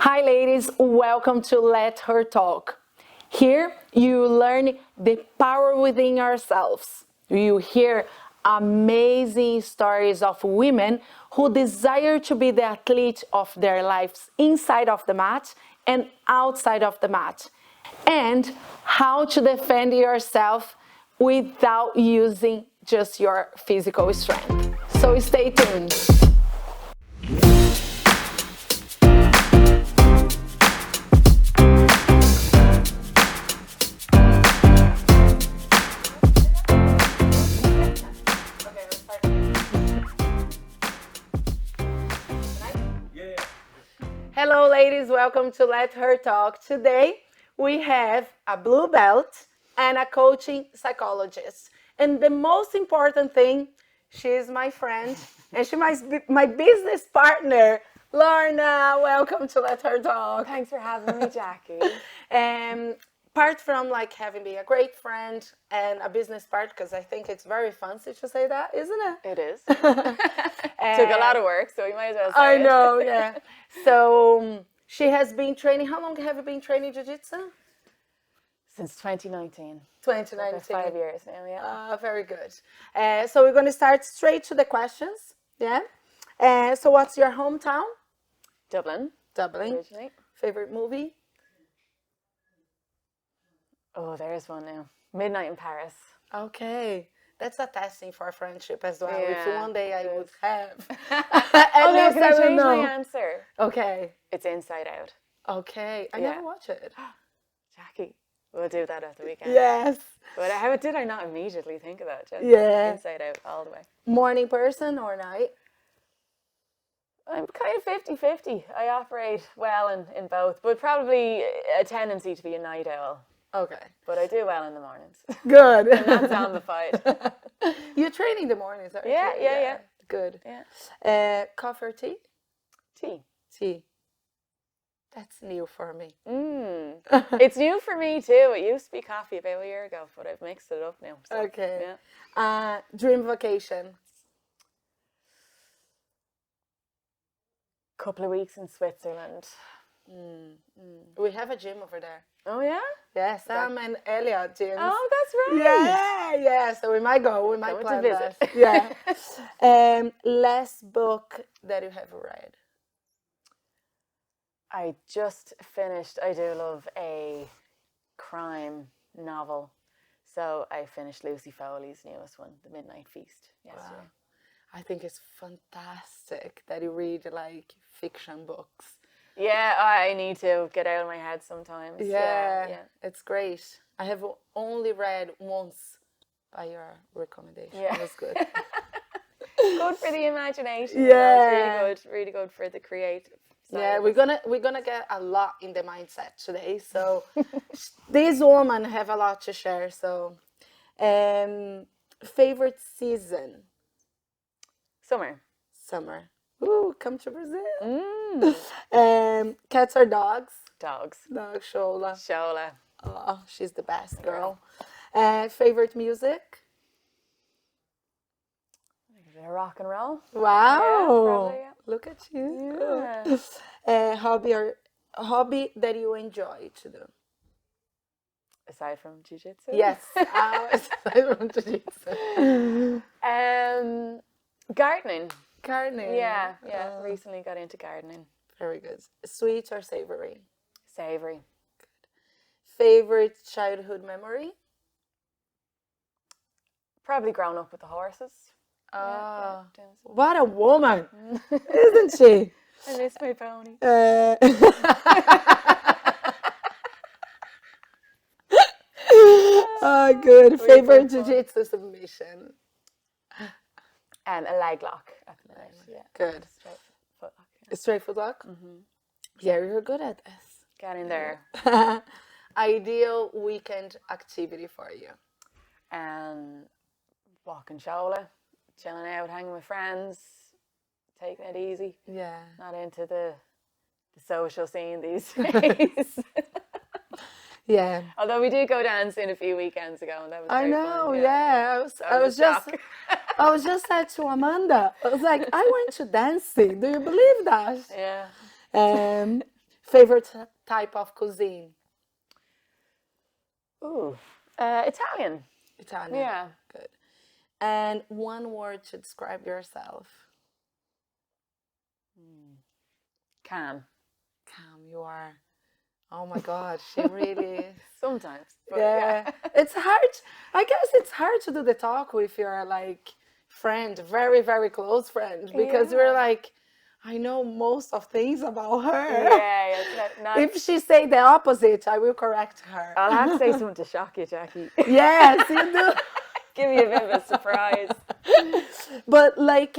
Hi ladies, welcome to Let Her Talk. Here you learn the power within yourselves. You hear amazing stories of women who desire to be the athlete of their lives inside of the mat and outside of the mat, and how to defend yourself without using just your physical strength. So stay tuned. Hello ladies, welcome to Let Her Talk. Today we have a blue belt and a coaching psychologist. And the most important thing, she's my friend and she might be my business partner. Lorna, welcome to Let Her Talk. Thanks for having me, Jaque. Apart from like having been a great friend and a business partner, because I think it's very fancy to say that, isn't it? It is. Took a lot of work, so you might as well say I it. know, yeah. So she has been training. How long have you been training Jiu-Jitsu? Since 2019. 2019. For 5 years now, yeah. Very good. So we're going to start straight to the questions. Yeah. So what's your hometown? Dublin. Originally. Favorite movie? Oh, there's one now. Midnight in Paris. Okay. That's a testing for friendship as well. Yeah, if one day I would have. Oh no, can I change my answer? Okay. It's Inside Out. Okay. I never watched it. Jaque, we'll do that at the weekend. Yes. But how did I not immediately think of that? Just Inside Out all the way. Morning person or night? I'm kind of 50-50. I operate well in both, but probably a tendency to be a night owl. Okay. But I do well in the mornings. Good. And that's amplified. You train in the mornings, aren't you? Yeah. Good. Yeah. Coffee or tea? Tea. Tea. That's new for me. It's new for me too. It used to be coffee about a year ago, but I've mixed it up now. So, Okay. Yeah. Dream vacation? Couple of weeks in Switzerland. We have a gym over there. Oh yeah? Yeah, Sam and Elliot gyms. Oh, that's right. Yeah. So we might go. We might Going plan to visit. that. Yeah. Last book that you have read? I just finished. I do love a crime novel, so I finished Lucy Foley's newest one, The Midnight Feast, yesterday. Wow. I think it's fantastic that you read like fiction books. Yeah, I need to get out of my head sometimes. Yeah, it's great. I have only read once by your recommendation. Yeah. It was good. Good for the imagination. Yeah. Really good for the creative side. Yeah, we're gonna get a lot in the mindset today. So these women have a lot to share. So, favorite season? Summer. Ooh, come to Brazil. Cats or dogs? Dogs. Dog, Shola. Shola. Oh, she's the best girl. Favorite music? Rock and roll. Wow. Yeah, probably, yeah. Look at you. Yeah. Hobby that you enjoy to do? Aside from Jiu-Jitsu? Yes. Aside from Jiu-Jitsu. Gardening. Gardening. Yeah. Recently got into gardening. Very good. Sweet or savory? Savory. Good. Favorite childhood memory? Probably grown up with the horses. What a woman, isn't she? I miss my pony. Oh, good. Favorite Jiu-Jitsu submission? A leg lock at the minute. Yeah. Good. Straight foot lock. A straight foot lock? Yeah, you're good at this. Get in there. Ideal weekend activity for you? Walking Shola, chilling out, hanging with friends, taking it easy. Yeah. Not into the social scene these days. Yeah. Although we did go dancing a few weekends ago, and that was I very know. fun. Yeah. I was just said to Amanda. I was like, I went to dancing. Do you believe that? Yeah. Favorite type of cuisine? Ooh, Italian. Italian. Yeah. Good. And one word to describe yourself? Calm. Calm, you are. Oh my God, she really is. Sometimes. But Yeah, it's hard. I guess it's hard to do the talk with your like friend, very, very close friend, because Yeah. you're like, I know most of things about her. Yeah, it's not If she say the opposite, I will correct her. I'll have to say something to shock you, Jackie. Yes, you do. Give you a bit of a surprise. But like,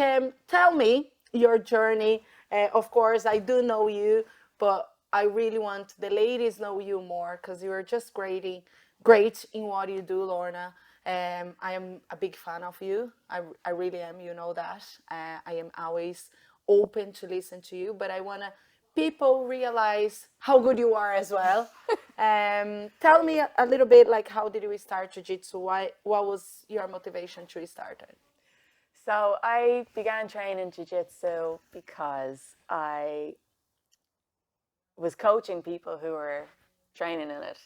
tell me your journey. Of course, I do know you, but I really want the ladies know you more because you're just great in what you do, Lorna. I am a big fan of you. I really am. You know that. I am always open to listen to you, but I wanna people realize how good you are as well. Tell me a little bit like how did you start jiu-jitsu? What was your motivation to start it? So I began training Jiu-Jitsu because I was coaching people who were training in it.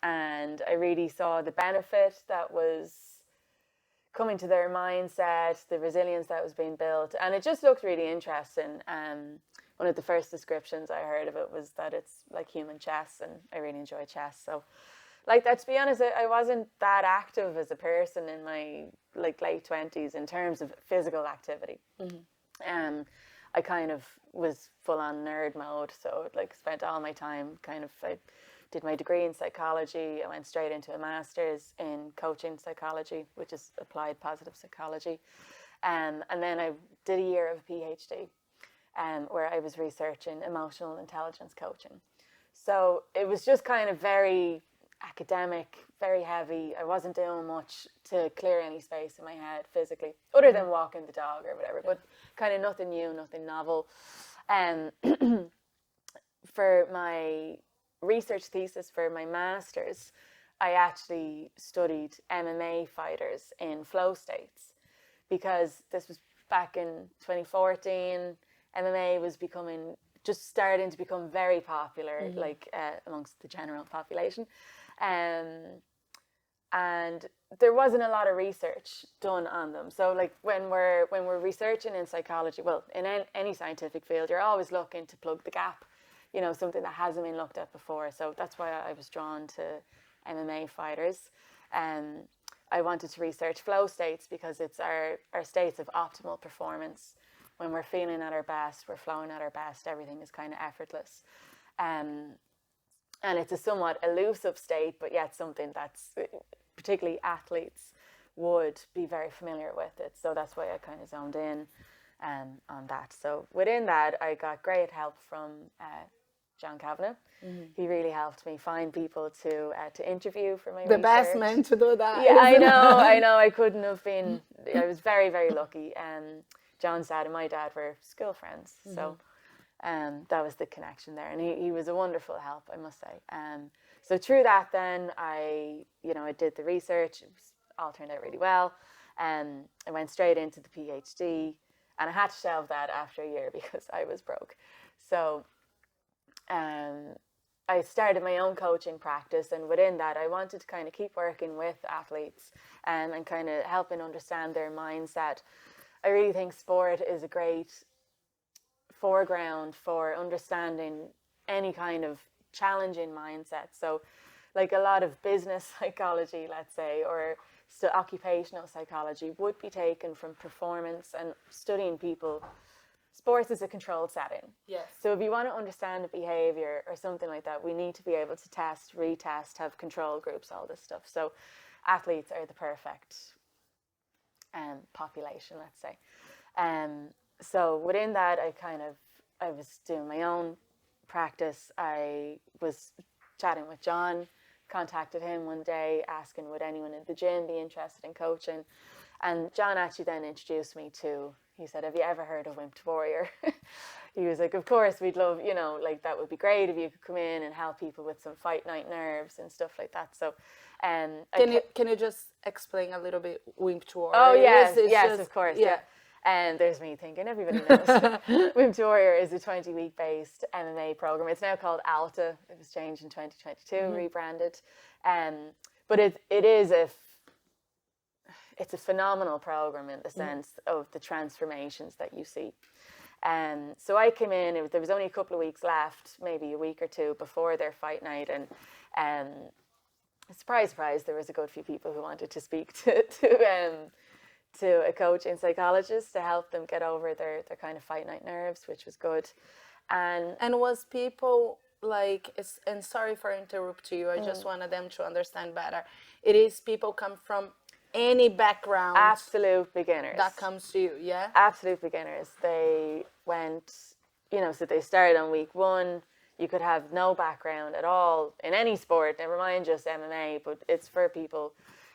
And I really saw the benefit that was coming to their mindset, the resilience that was being built. And it just looked really interesting. One of the first descriptions I heard of it was that it's like human chess, and I really enjoy chess. So like that, to be honest, I wasn't that active as a person in my like late 20s in terms of physical activity. I kind of was full on nerd mode, so like spent all my time kind of, I did my degree in psychology. I went straight into a master's in coaching psychology, which is applied positive psychology. And then I did a year of a PhD where I was researching emotional intelligence coaching. So it was just kind of very academic, very heavy. I wasn't doing much to clear any space in my head physically, other than walking the dog or whatever, but kind of nothing new, nothing novel. For my research thesis for my master's, I actually studied MMA fighters in flow states because this was back in 2014. MMA was just starting to become very popular, like amongst the general population. And there wasn't a lot of research done on them. So like when we're researching in psychology, well, in any scientific field, you're always looking to plug the gap, something that hasn't been looked at before. So that's why I was drawn to MMA fighters. I wanted to research flow states because it's our states of optimal performance. When we're feeling at our best, we're flowing at our best, everything is kind of effortless. And it's a somewhat elusive state, but yet something that's particularly athletes would be very familiar with it. So that's why I kind of zoned in on that. So within that, I got great help from John Kavanagh. He really helped me find people to interview for my research. The best man to do that. Yeah, I know. I couldn't have been. I was very, very lucky. John's dad and my dad were school friends, so that was the connection there, and he was a wonderful help, I must say. So through that, then I did the research. It all turned out really well. I went straight into the PhD, and I had to shelve that after a year because I was broke. So I started my own coaching practice, and within that, I wanted to kind of keep working with athletes and kind of helping understand their mindset. I really think sport is a great foreground for understanding any kind of challenging mindset. So like a lot of business psychology, let's say, or occupational psychology would be taken from performance and studying people. Sports is a controlled setting. Yes. So if you want to understand a behavior or something like that, we need to be able to test, retest, have control groups, all this stuff. So athletes are the perfect population, let's say. So within that, I was doing my own practice. I was chatting with John, contacted him one day asking would anyone in the gym be interested in coaching. And John actually then introduced me to, he said, have you ever heard of Wimped Warrior? He was like, of course, we'd love, like that would be great if you could come in and help people with some fight night nerves and stuff like that. So can you just explain a little bit Wimped Warrior? Oh, yes, of course. Yeah. And there's me thinking, everybody knows. Wim to Warrior is a 20-week based MMA program. It's now called Alta. It was changed in 2022, rebranded. But it's a phenomenal program in the sense of the transformations that you see. So I came in, there was only a couple of weeks left, maybe a week or two before their fight night, and surprise, surprise, there was a good few people who wanted to speak to a coach and psychologist to help them get over their kind of fight night nerves, which was good. And was people like, and sorry for interrupting you, I just wanted them to understand better. It is people come from any background. Absolute beginners. That comes to you, yeah? Absolute beginners. They went, so they started on week 1. You could have no background at all in any sport, never mind just MMA, but it's for people,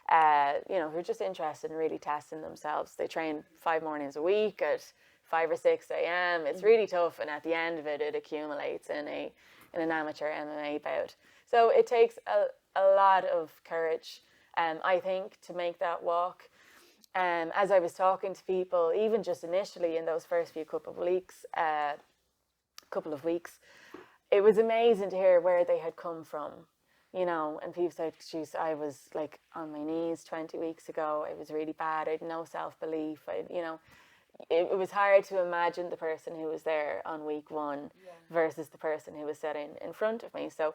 who are just interested in really testing themselves. They train 5 mornings a week at 5 or 6 a.m. It's really tough, and at the end of it, it accumulates in an amateur MMA bout. So it takes a lot of courage, I think, to make that walk. As I was talking to people, even just initially in those first few couple of weeks, it was amazing to hear where they had come from, and people said, geez, I was like on my knees 20 weeks ago. It was really bad. I had no self-belief. It was hard to imagine the person who was there on week 1 versus the person who was sitting in front of me. So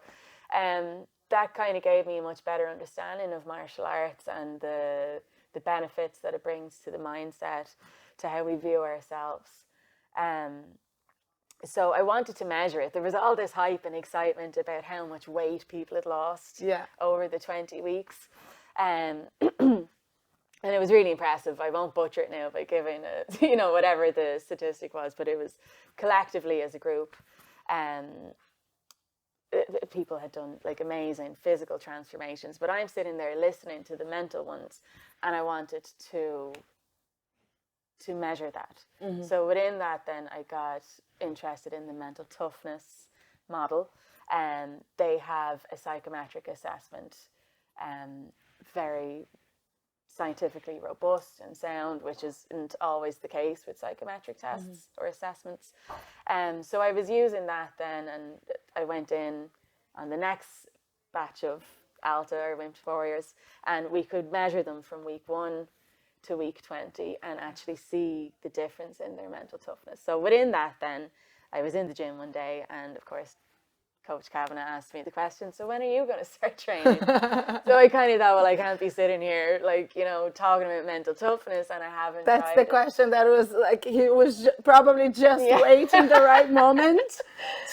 that kind of gave me a much better understanding of martial arts and the benefits that it brings to the mindset, to how we view ourselves. So I wanted to measure it. There was all this hype and excitement about how much weight people had lost over the 20 weeks. And it was really impressive. I won't butcher it now by giving whatever the statistic was, but it was collectively as a group. People had done like amazing physical transformations, but I'm sitting there listening to the mental ones, and I wanted to measure that. So within that, then I got interested in the mental toughness model, and they have a psychometric assessment, very scientifically robust and sound, which isn't always the case with psychometric tests or assessments. So I was using that then, and I went in on the next batch of Alta or Wim Warriors, and we could measure them from week 1 to week 20 and actually see the difference in their mental toughness. So within that then, I was in the gym one day, and of course Coach Kavanagh asked me the question, so when are you going to start training? So I kind of thought, well, I can't be sitting here talking about mental toughness and I haven't That's tried the question that was like, he was probably just waiting the right moment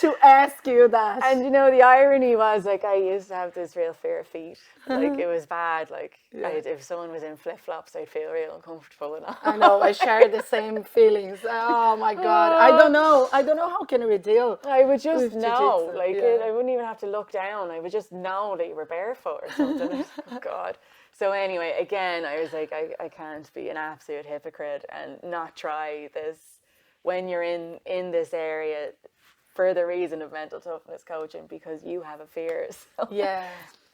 to ask you that. And the irony was, like, I used to have this real fear of feet. Like, it was bad. Like, if someone was in flip-flops, I'd feel real uncomfortable and all. I know, I share the same feelings. Oh my God. I don't know how can we deal. I would just know, I wouldn't even have to look down. I would just know that you were barefoot or something. Oh God. So anyway, again, I was like, I can't be an absolute hypocrite and not try this when you're in this area for the reason of mental toughness coaching, because you have a fear.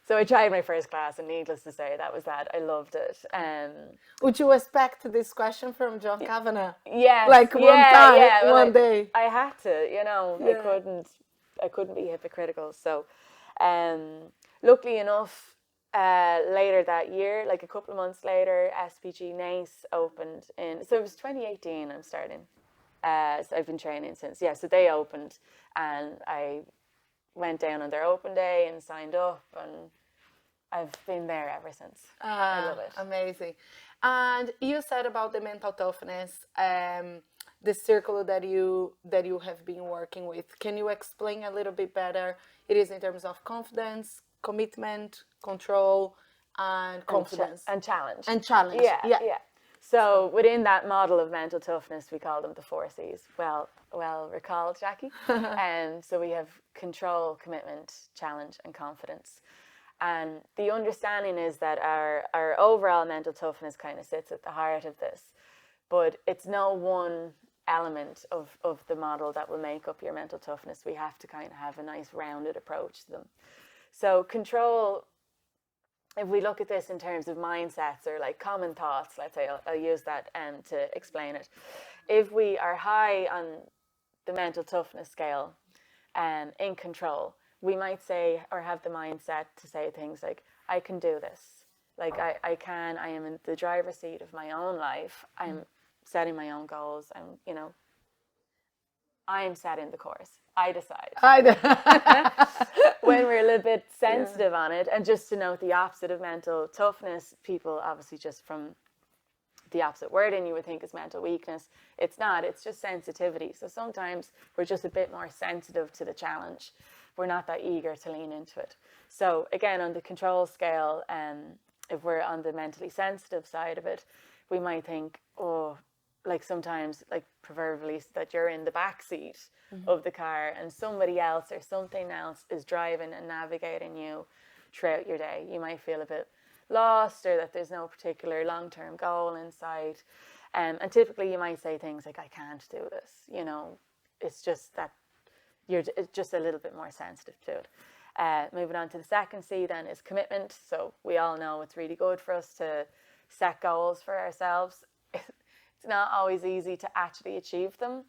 So I tried my first class, and needless to say, that was that. I loved it. Would you expect this question from John Kavanagh? Yes. Like one day. I had to, I couldn't be hypocritical. So luckily enough, later that year, like a couple of months later, SPG NACE opened so it was 2018 I'm starting. So I've been training since. So they opened, and I went down on their open day and signed up, and I've been there ever since. I love it. Amazing. And you said about the mental toughness, the circle that you have been working with. Can you explain a little bit better? It is in terms of confidence, commitment, control, and confidence. And challenge. Yeah. So within that model of mental toughness, we call them the 4 C's. Well recalled, Jaque. So we have control, commitment, challenge, and confidence. And the understanding is that our overall mental toughness kind of sits at the heart of this. But it's no one element of the model that will make up your mental toughness. We have to kind of have a nice rounded approach to them. So control if we look at this in terms of mindsets or like common thoughts, let's say I'll use that to explain it. If we are high on the mental toughness scale and in control, we might say or have the mindset to say things like, I can do this. Like I am in the driver's seat of my own life. I'm setting my own goals. I'm setting the course. I decide. When we're a little bit sensitive on it, and just to note the opposite of mental toughness, people obviously just from the opposite word and you would think is mental weakness. It's not, it's just sensitivity. So sometimes we're just a bit more sensitive to the challenge. We're not that eager to lean into it. So again, on the control scale, if we're on the mentally sensitive side of it, we might think, oh, like sometimes, like proverbially, that you're in the back seat of the car and somebody else or something else is driving and navigating you throughout your day. You might feel a bit lost, or that there's no particular long-term goal in sight. And typically you might say things like, I can't do this. It's just that you're just a little bit more sensitive to it. Moving on to the second C then is commitment. So we all know it's really good for us to set goals for ourselves. It's not always easy to actually achieve them.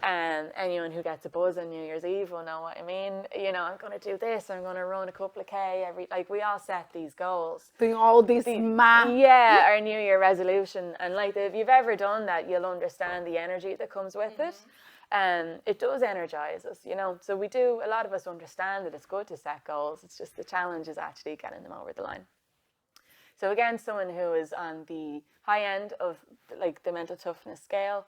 And anyone who gets a buzz on New Year's Eve will know what I mean. I'm going to do this, I'm going to run a couple of K we all set these goals. Doing all this math. Yeah, our New Year resolution. And like if you've ever done that, you'll understand the energy that comes with it. And it does energize us, So a lot of us understand that it's good to set goals. It's just the challenge is actually getting them over the line. So again, someone who is on the high end of like the mental toughness scale,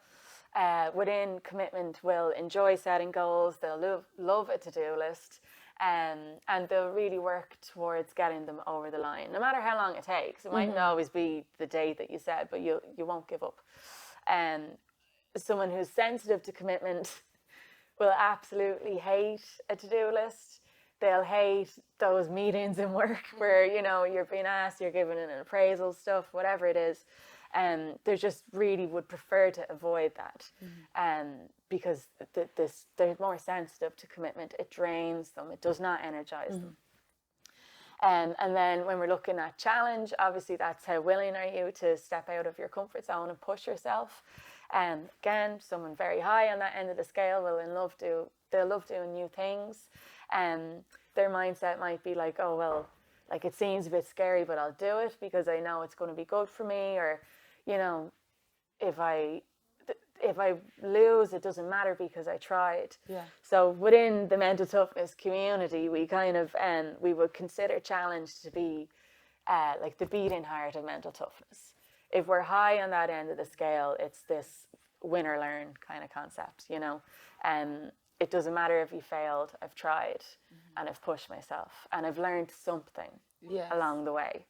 within commitment will enjoy setting goals. They'll love a to-do list, and they'll really work towards getting them over the line, no matter how long it takes. It mightn't always be the date that you set, but you won't give up. Someone who's sensitive to commitment will absolutely hate a to-do list. They'll hate those meetings in work where, you're being asked, you're given an appraisal stuff, whatever it is. They just really would prefer to avoid that. Because they're more sensitive to commitment. It drains them. It does not energize them. And then when we're looking at challenge, obviously that's how willing are you to step out of your comfort zone and push yourself. Again, someone very high on that end of the scale they'll love doing new things. Their mindset might be like, oh, well, like it seems a bit scary, but I'll do it because I know it's going to be good for me. Or, if I lose, it doesn't matter because I tried. Yeah. So within the mental toughness community, we kind of, we would consider challenge to be like the beating heart of mental toughness. If we're high on that end of the scale, it's this win or learn kind of concept, it doesn't matter if you failed, I've tried and I've pushed myself and I've learned something along the way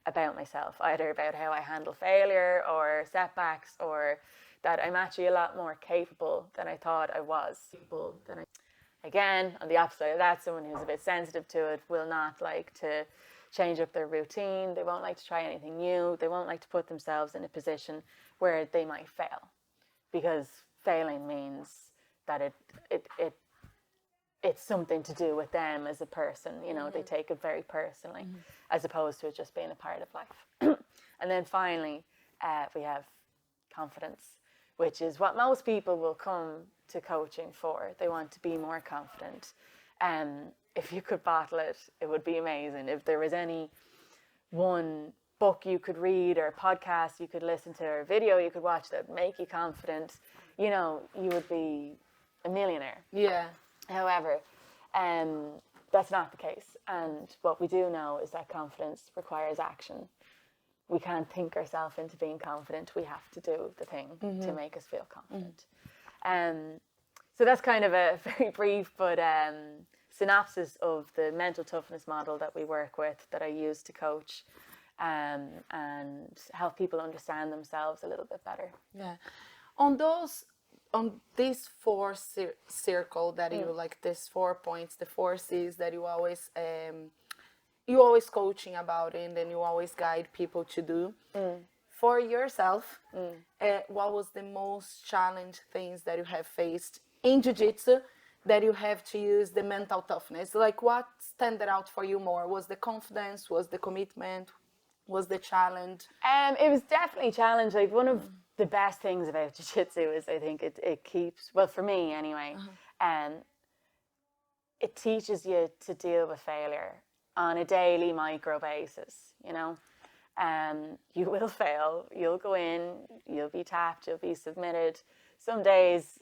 about myself, either about how I handle failure or setbacks, or that I'm actually a lot more capable than I thought I was. Again, on the opposite of that, someone who's a bit sensitive to it will not like to change up their routine. They won't like to try anything new. They won't like to put themselves in a position where they might fail, because failing means that it's something to do with them as a person. They take it very personally, as opposed to it just being a part of life. And then finally, we have confidence, which is what most people will come to coaching for. They want to be more confident. If you could bottle it, it would be amazing. If there was any one book you could read or podcast you could listen to or video you could watch that would make you confident, you would be a millionaire. Yeah. However, that's not the case. And what we do know is that confidence requires action. We can't think ourselves into being confident. We have to do the thing to make us feel confident. So that's kind of a very brief but synopsis of the mental toughness model that we work with, that I use to coach and help people understand themselves a little bit better. Yeah. On these four circle that you like, these 4 points, the 4 C's that you always coaching about it, and then you always guide people to do. For yourself, what was the most challenging things that you have faced in Jiu-Jitsu that you have to use the mental toughness? Like, what stand out for you more? Was the confidence? Was the commitment? Was the challenge? It was definitely a challenge. Like, one of the best things about jiu-jitsu is, I think, it keeps, well, for me anyway, it teaches you to deal with failure on a daily micro basis, you know. You will fail, you'll go in, you'll be tapped, you'll be submitted. Some days,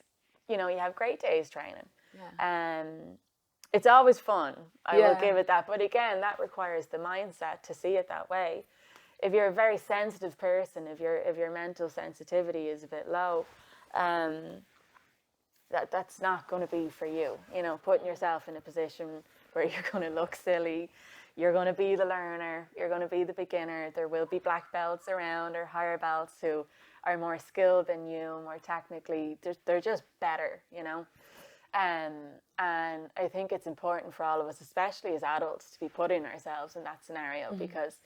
you know, you have great days training. It's always fun, I will give it that. But again, that requires the mindset to see it that way. If you're a very sensitive person, if your mental sensitivity is a bit low, that's not going to be for you. You know, putting yourself in a position where you're going to look silly, you're going to be the learner, you're going to be the beginner. There will be black belts around or higher belts who are more skilled than you, more technically, they're just better, you know. And I think it's important for all of us, especially as adults, to be putting ourselves in that scenario, because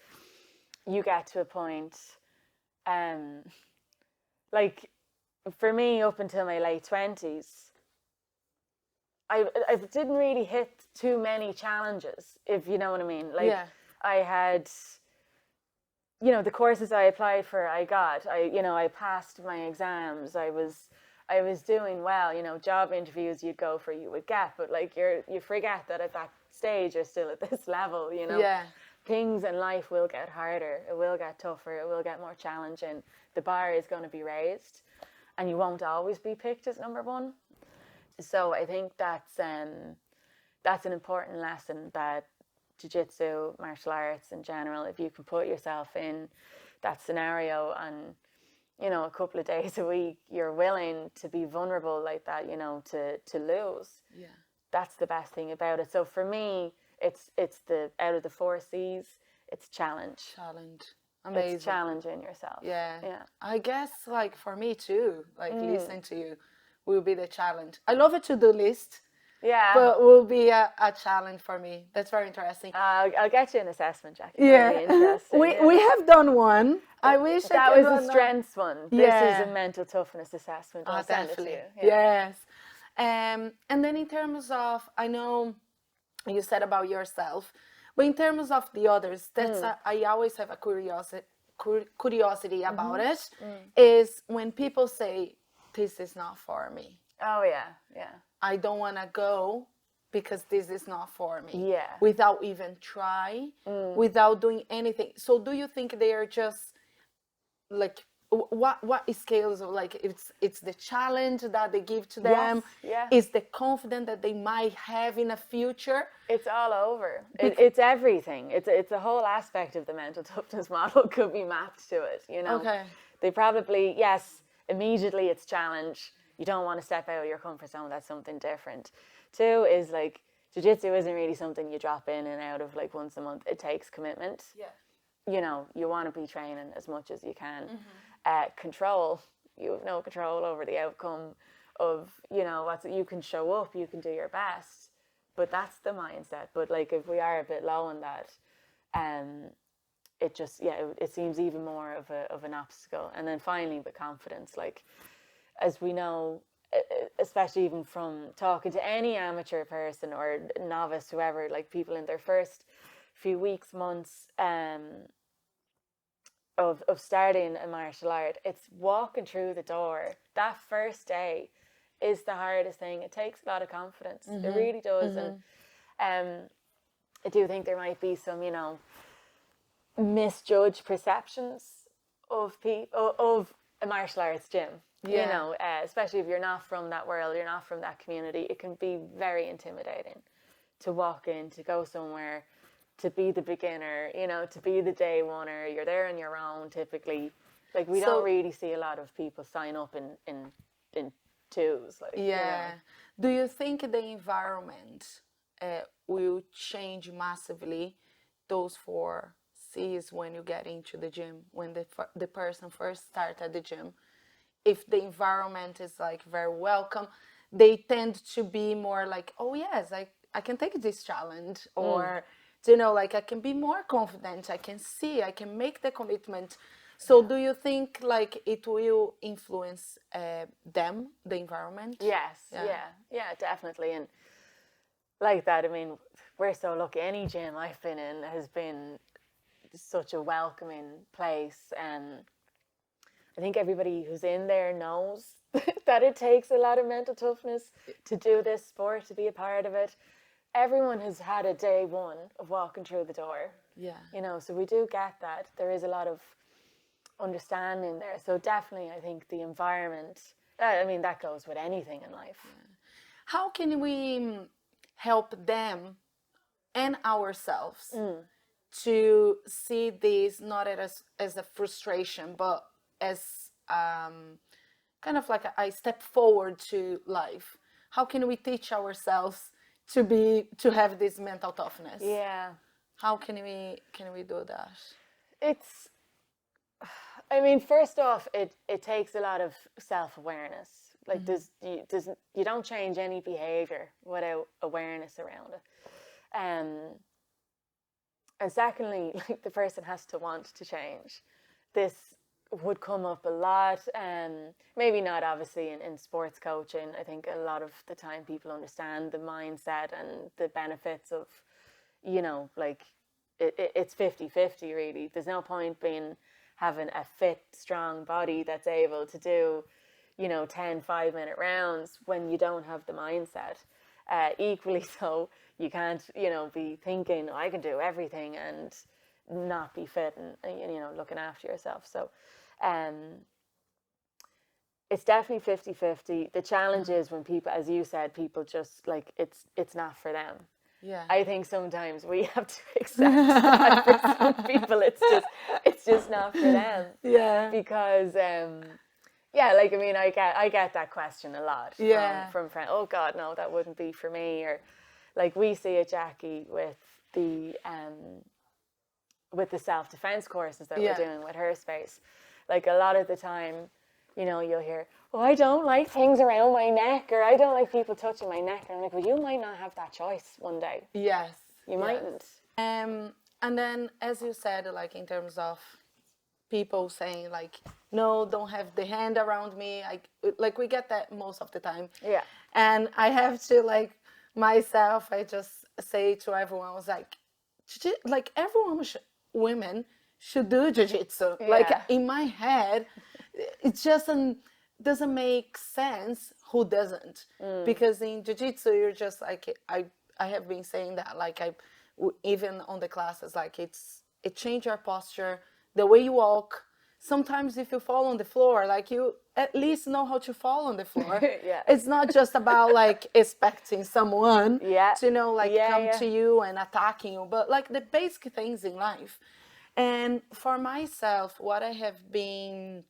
you get to a point, like for me, up until my late 20s, I didn't really hit too many challenges, if you know what I mean. Like, I had, you know, the courses I applied for, I passed my exams. I was doing well. You know, job interviews you'd go for, you would get, but like you forget that at that stage you're still at this level. You know, things in life will get harder. It will get tougher. It will get more challenging. The bar is going to be raised, and you won't always be picked as number one. So I think that's an important lesson, that jiu-jitsu, martial arts in general, if you can put yourself in that scenario and, you know, a couple of days a week, you're willing to be vulnerable like that, you know, to lose. That's the best thing about it. So for me, it's the, out of the 4 C's, it's challenge. Amazing. It's challenging yourself. I guess, like, for me too, like listening to you will be the challenge. I love a to-do list. But will be a challenge for me. That's very interesting. I'll get you an assessment, Jaque. Really we have done one. I wish that was a strengths one. This is a mental toughness assessment. I'll send it to you. Yes. And then in terms of, I know you said about yourself, but in terms of the others, that's I always have a curiosity about it. Is when people say, "This is not for me." Oh yeah. I don't want to go because this is not for me. Without even try, without doing anything. So do you think they are just like, what scales of, like, it's the challenge that they give to them? Is the confidence that they might have in a future? It's all over. It's everything. It's a whole aspect of the mental toughness model could be mapped to it, you know. They probably, immediately it's challenge. You don't want to step out of your comfort zone. That's something different. 2 is, like, jiu-jitsu isn't really something you drop in and out of, like, once a month. It takes commitment. You know, you want to be training as much as you can. Control, you have no control over the outcome of, you know, you can show up, you can do your best, but that's the mindset. But, like, if we are a bit low on that, it just, it seems even more of an obstacle. And then finally, with confidence, like, as we know, especially even from talking to any amateur person or novice, whoever, like, people in their first few weeks, months of starting a martial art, it's walking through the door. That first day is the hardest thing. It takes a lot of confidence. It really does. And I do think there might be some, you know, misjudged perceptions of people, of a martial arts gym. You know, especially if you're not from that world, you're not from that community, it can be very intimidating to walk in, to go somewhere, to be the beginner, you know, to be the day oneer. You're there on your own typically. Like, we don't really see a lot of people sign up in twos. Like, you know. Do you think the environment will change massively those 4 C's when you get into the gym, when the person first starts at the gym? If the environment is, like, very welcome, they tend to be more like, oh yes, I can take this challenge, or you know, like, I can be more confident, I can make the commitment. So do you think like it will influence them, the environment? Yes, definitely. And like that, I mean, we're so lucky. Any gym I've been in has been such a welcoming place. And I think everybody who's in there knows that it takes a lot of mental toughness to do this sport, to be a part of it. Everyone has had a day one of walking through the door. Yeah. You know, so we do get that. There is a lot of understanding there. So definitely, I think the environment, I mean, that goes with anything in life. How can we help them and ourselves to see this not as a frustration, but as kind of like a step forward to life? How can we teach ourselves to have this mental toughness? Yeah. How can we do that? It's, I mean, first off, it takes a lot of self-awareness. Like you don't change any behavior without awareness around it. And secondly, like the person has to want to change. This would come up a lot, maybe not obviously in sports coaching. I think a lot of the time people understand the mindset and the benefits of, you know, like it's 50-50 really. There's no point having a fit, strong body that's able to do, you know, 10 5-minute rounds when you don't have the mindset. Equally so, you can't, you know, be thinking, oh, I can do everything and not be fit and, you know, looking after yourself. So it's definitely 50-50. The challenge is when people, as you said, people just like, it's not for them. Yeah. I think sometimes we have to accept that for some people it's just not for them. Yeah. Because yeah, like I mean, I get that question a lot from friends. Oh God, no, that wouldn't be for me. Or like we see at Jaque with the self-defense courses that we're doing with her space. Like a lot of the time, you know, you'll hear, oh, I don't like things around my neck, or I don't like people touching my neck. And I'm like, well, you might not have that choice one day. Yes. You mightn't. And then, as you said, like in terms of people saying like, no, don't have the hand around me. Like we get that most of the time. Yeah. And I have to like myself, I just say to everyone, I was like women should do jiu-jitsu. Yeah. Like in my head, it just doesn't make sense who doesn't. Because in jiu-jitsu, you're just like, I have been saying that, like even on the classes, like it changes your posture, the way you walk. Sometimes if you fall on the floor, like you at least know how to fall on the floor. Yeah. It's not just about like expecting someone to, you know, like come to you and attacking you, but like the basic things in life. And for myself, what I have been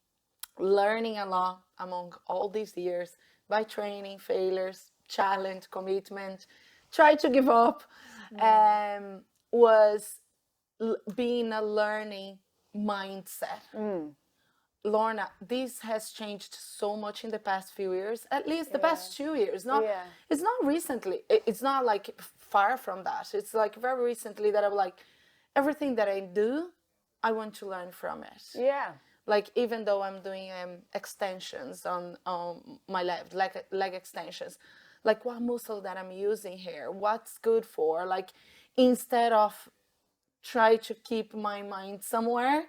learning a lot among all these years by training, failures, challenge, commitment, try to give up, was being a learning mindset. Lorna, this has changed so much in the past few years, at least the past 2 years. It's not recently. It's not like far from that. It's like very recently that I'm like, everything that I do, I want to learn from it. Yeah. Like even though I'm doing extensions on my leg extensions, like what muscle that I'm using here, what's good for, like instead of try to keep my mind somewhere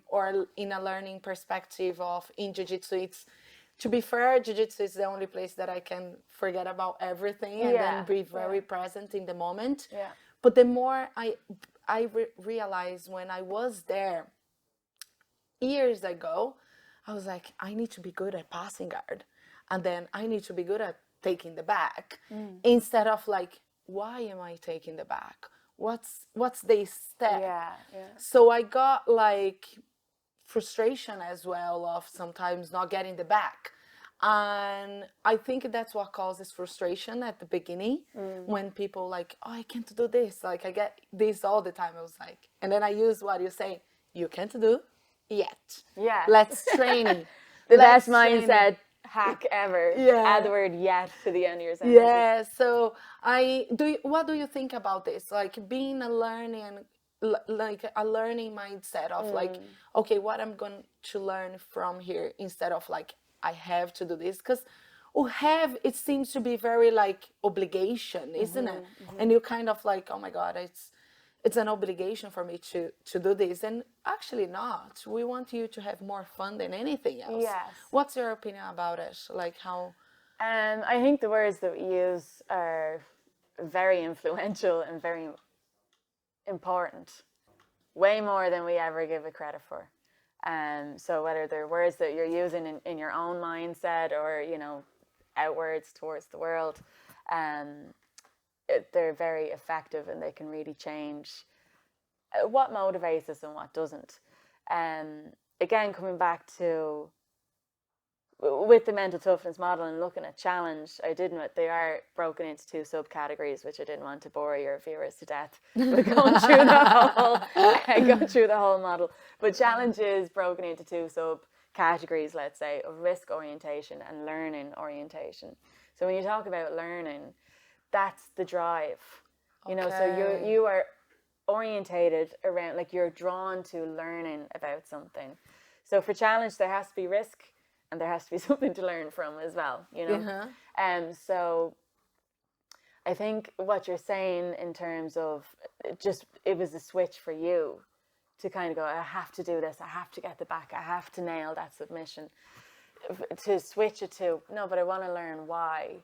or in a learning perspective of in jiu-jitsu, it's, to be fair, jiu-jitsu is the only place that I can forget about everything and then be very present in the moment. Yeah. But the more I realized when I was there years ago, I was like, I need to be good at passing guard, and then I need to be good at taking the back, instead of like, why am I taking the back? What's the step? Yeah. So I got like frustration as well of sometimes not getting the back. And I think that's what causes frustration at the beginning, when people like, oh, I can't do this. Like I get this all the time. I was like, and then I use what you say, you can't do yet. Yeah. Let's train. The best mindset hack ever. Add the word yet to the end of your sentence. Yeah. So what do you think about this? Like being a learning like a learning mindset of like, okay, what I'm going to learn from here, instead of like I have to do this. Because it seems to be very like obligation, isn't it? And you kind of like, oh my god, it's an obligation for me to do this. And actually not, we want you to have more fun than anything else. Yes. What's your opinion about it? Like how I think the words that we use are very influential and very important, way more than we ever give it credit for. So whether they're words that you're using in your own mindset or, you know, outwards towards the world, they're very effective, and they can really change what motivates us and what doesn't. Again, coming back to with the mental toughness model and looking at challenge, they are broken into two subcategories, which I didn't want to bore your viewers to death with going through the whole model. But challenge is broken into two subcategories, let's say, of risk orientation and learning orientation. So when you talk about learning, that's the drive. You know, so you are orientated around, like, you're drawn to learning about something. So for challenge, there has to be risk, and there has to be something to learn from as well, you know? So I think what you're saying in terms of it was a switch for you to kind of go, I have to do this, I have to get the back, I have to nail that submission. To switch it to, no, but I want to learn why.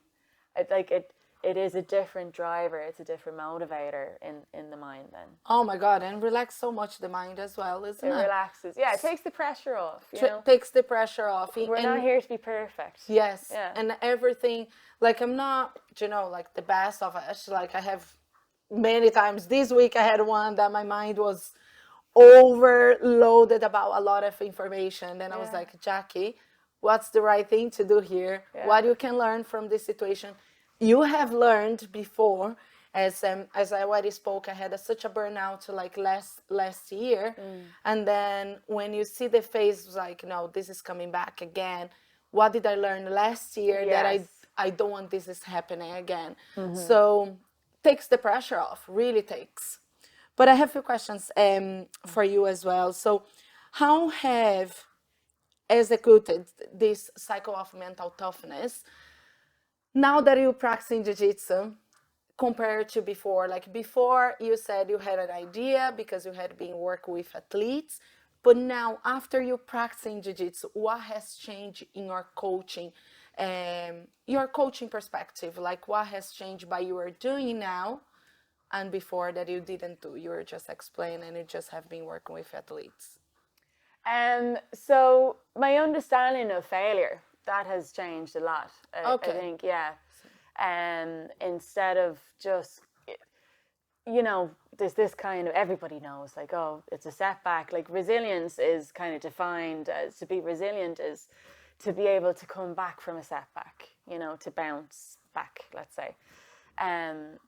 It is a different driver, it's a different motivator in the mind then. Oh my god, and relax so much the mind as well, isn't it? It relaxes. Yeah, it takes the pressure off. Takes the pressure off. We're not here to be perfect. Yes. Yeah. And everything, like, I'm not, you know, like the best of it. Like, I have many times this week I had one that my mind was overloaded about a lot of information. Then I was like, Jaque, what's the right thing to do here? What you can learn from this situation? You have learned before, as I already spoke, I had such a burnout like last year, and then when you see the phase, like, no, this is coming back again. What did I learn last year that I don't want this is happening again? So takes the pressure off, really takes. But I have a few questions for you as well. So how have executed this cycle of mental toughness now that you're practicing Jiu-Jitsu compared to before? Like, before you said you had an idea because you had been working with athletes, but now after you practicing Jiu-Jitsu, what has changed in your coaching perspective? Like, what has changed by you are doing now and before that you didn't do? You were just explaining and you just have been working with athletes. So my understanding of failure, that has changed a lot. I think, instead of just, you know, there's this kind of, everybody knows, like, oh, it's a setback. Like, resilience is kind of defined as, to be resilient is to be able to come back from a setback, you know, to bounce back, let's say. And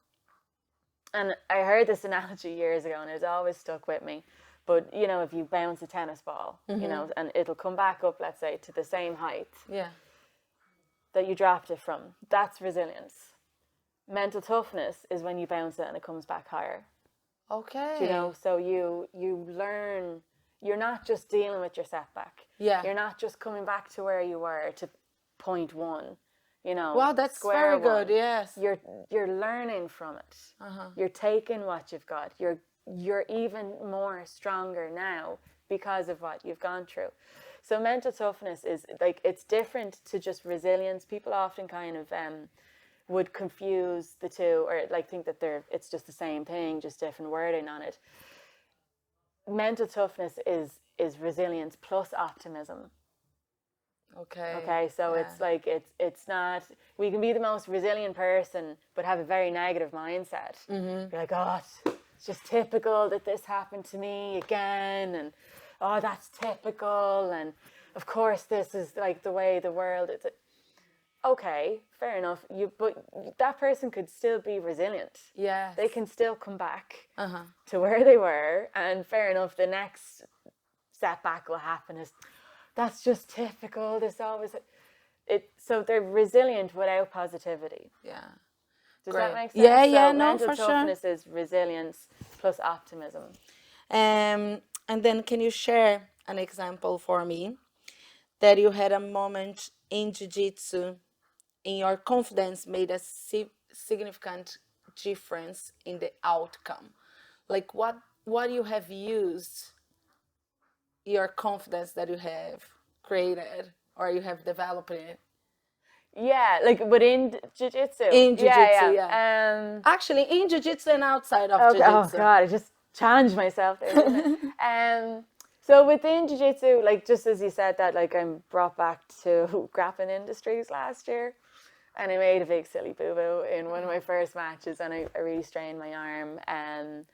I heard this analogy years ago, and it's always stuck with me. But, you know, if you bounce a tennis ball, you know, and it'll come back up, let's say, to the same height that you dropped it from, that's resilience. Mental toughness is when you bounce it and it comes back higher. Okay. You know, so you learn, you're not just dealing with your setback. Yeah. You're not just coming back to where you were, to point one, you know. Wow, that's very good, yes. You're learning from it. You're taking what you've got. You're even more stronger now because of what you've gone through. So mental toughness is, like, it's different to just resilience. People often kind of would confuse the two, or like think that it's just the same thing, just different wording on it. Mental toughness is resilience plus optimism. Okay, so it's like, it's not, we can be the most resilient person but have a very negative mindset. You're like, oh, it's just typical that this happened to me again, and oh, that's typical, and of course this is like the way the world is. Okay, fair enough. But that person could still be resilient. Yes. They can still come back to where they were, and fair enough, the next setback will happen. That's just typical. There's always so they're resilient without positivity. Yeah. Does that make sense? Yeah, so no, mental for toughness sure. is resilience plus optimism. And then can you share an example for me that you had a moment in Jiu-Jitsu in your confidence made a significant difference in the outcome? Like what you have used your confidence that you have created or you have developed it Yeah, like within jiu-jitsu. in Jiu-Jitsu, yeah. Actually, in Jiu-Jitsu and outside of Okay. Oh Jiu-Jitsu. God, I just challenged myself there, didn't I? So within jiu-jitsu, like just as you said that, like I'm brought back to grappling industries last year, and I made a big silly boo-boo in one of my first matches, and I really strained my arm, and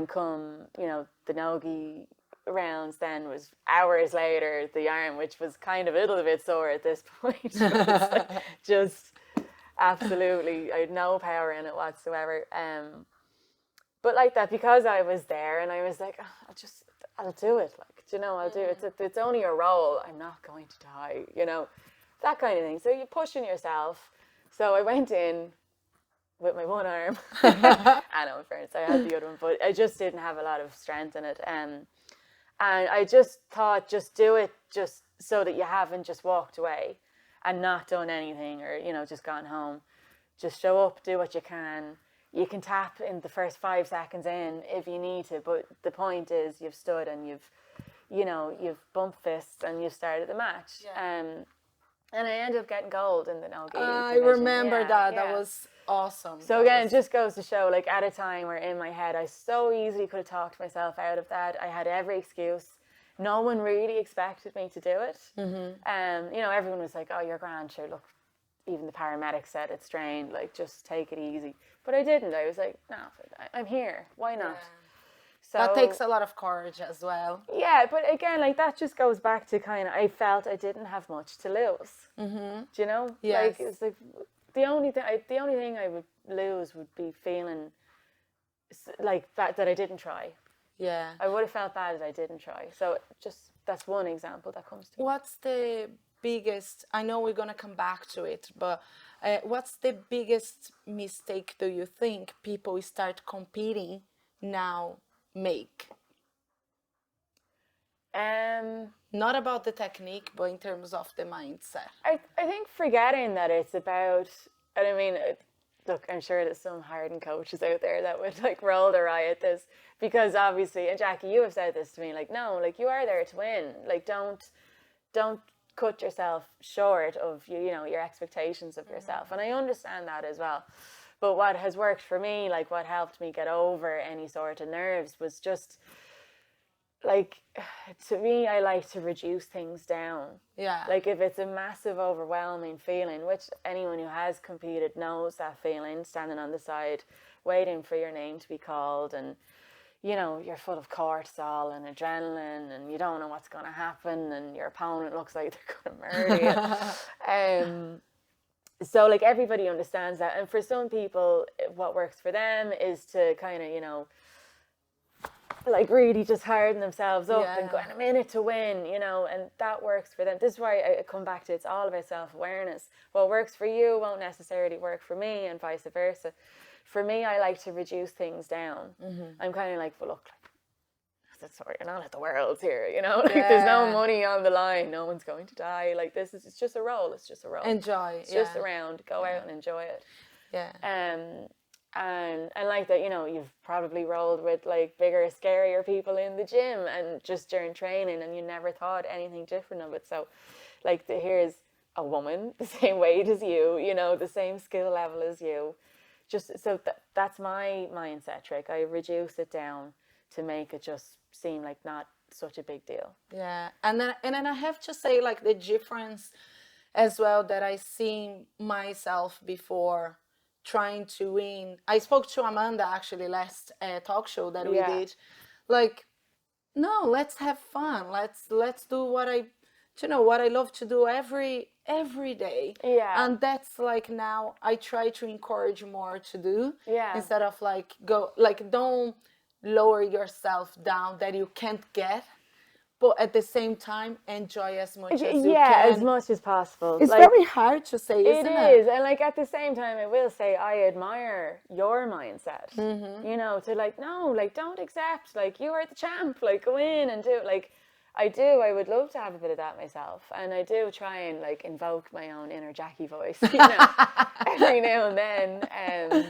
come, the nogi rounds then was hours later, the arm, which was kind of a little bit sore at this point, was like just absolutely, I had no power in it whatsoever. But like that, because I was there and I was like, oh, I'll do it. Like, I'll do it. It's only a role. I'm not going to die, that kind of thing. So you're pushing yourself. So I went in with my one arm. I know, in fairness, I had the other one, but I just didn't have a lot of strength in it. And I just thought, just do it just so that you haven't just walked away and not done anything or, just gone home. Just show up, do what you can. You can tap in the first 5 seconds in if you need to, but the point is you've stood and you've bumped fists and you've started the match. Yeah. And I ended up getting gold in the no-gi I division. remember that. That was awesome. So again, it just goes to show, like, at a time where in my head I so easily could have talked myself out of that. I had every excuse. No one really expected me to do it. Everyone was like, oh, you're grand, sure, look, even the paramedic said it's strained, like, just take it easy. But I didn't. I was like, no, I'm here. Why not? Yeah. So that takes a lot of courage as well. Yeah, but again, like, that just goes back to kind of, I felt I didn't have much to lose. Do you know? Yes. Like, it's like the only thing I would lose would be feeling like that I didn't try. Yeah. I would have felt bad that I didn't try. So just, that's one example that comes to me. What's the biggest, I know we're going to come back to it, but what's the biggest mistake do you think people start competing now make? Not about the technique, but in terms of the mindset. I think forgetting that it's about, and I mean, look, I'm sure there's some hardened coaches out there that would like roll their eye at this, because obviously, and Jaque, you have said this to me, like, no, like, you are there to win. Like, don't cut yourself short of your expectations of yourself. And I understand that as well. But what has worked for me, like what helped me get over any sort of nerves, was just like, to me, I like to reduce things down. Yeah. Like, if it's a massive, overwhelming feeling, which anyone who has competed knows that feeling, standing on the side, waiting for your name to be called, and you're full of cortisol and adrenaline, and you don't know what's going to happen, and your opponent looks like they're going to murder you. So, like, everybody understands that. And for some people, what works for them is to kind of, like, really just harden themselves up and go, in a minute to win, and that works for them. This is why I come back to, it's all about self-awareness. What works for you won't necessarily work for me, and vice versa. For me, I like to reduce things down. I'm kind of like, well, look, that's sorry, you're not at the Worlds here, like, there's no money on the line, no one's going to die. Like, it's just a role. It's just a role. Enjoy. It's just around. Go out and enjoy it. Yeah. And like that, you've probably rolled with like bigger, scarier people in the gym and just during training, and you never thought anything different of it. So, like, here's a woman the same weight as you, the same skill level as you. Just so that's my mindset trick. I reduce it down to make it just seem like not such a big deal. Yeah, and then I have to say, like, the difference as well that I seen myself before trying to win. I spoke to Amanda actually last talk show that we did. Like, no, let's have fun. Let's do what I love to do every day. Yeah. And that's like, now I try to encourage more to do. Yeah. Instead of like don't lower yourself down that you can't get, but at the same time enjoy as much as you Yeah, can. as much as possible. It's like, very hard to say, isn't it? It is. And like at the same time, I will say I admire your mindset. You know, to like, no, like don't accept, like you are the champ, like go in and do it. Like I would love to have a bit of that myself. And I do try and like invoke my own inner Jaque voice, you know, every now and then.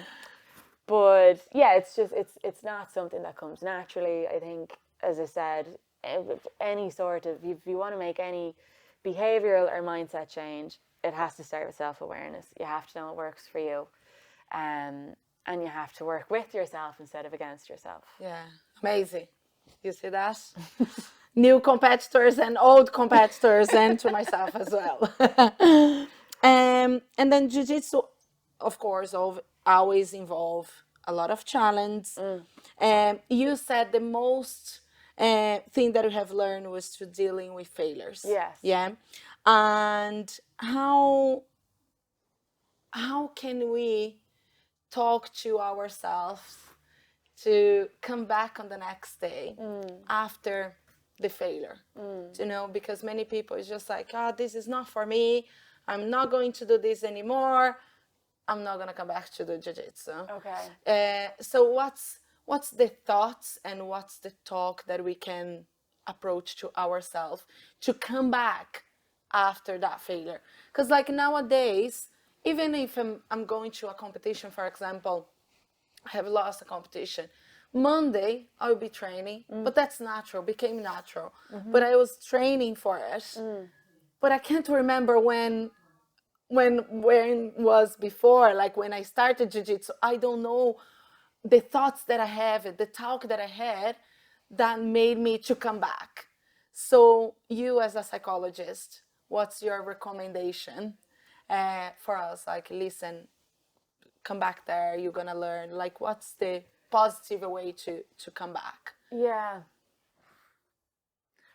But yeah, it's not something that comes naturally. I think, as I said, any sort of, if you want to make any behavioral or mindset change, it has to start with self-awareness. You have to know what works for you, and you have to work with yourself instead of against yourself. Yeah, amazing. You see that? New competitors and old competitors, and to myself as well. And then Jiu-Jitsu, of course, always involve a lot of challenge. You said the most thing that you have learned was to dealing with failures. Yes. Yeah. And how can we talk to ourselves to come back on the next day after the failure? You know, because many people is just like, oh, this is not for me. I'm not going to do this anymore. I'm not gonna come back to do Jiu-Jitsu. Okay. So what's the thoughts and what's the talk that we can approach to ourselves to come back after that failure? Because like nowadays, even if I'm going to a competition, for example, I have lost a competition. Monday I'll be training, but that's natural, became natural. But I was training for it. But I can't remember when was before, like when I started Jiu-Jitsu. I don't know the thoughts that I have, the talk that I had that made me to come back. So you as a psychologist, what's your recommendation for us? Like, listen, come back there, you're gonna learn. Like, what's the positive way to come back? Yeah.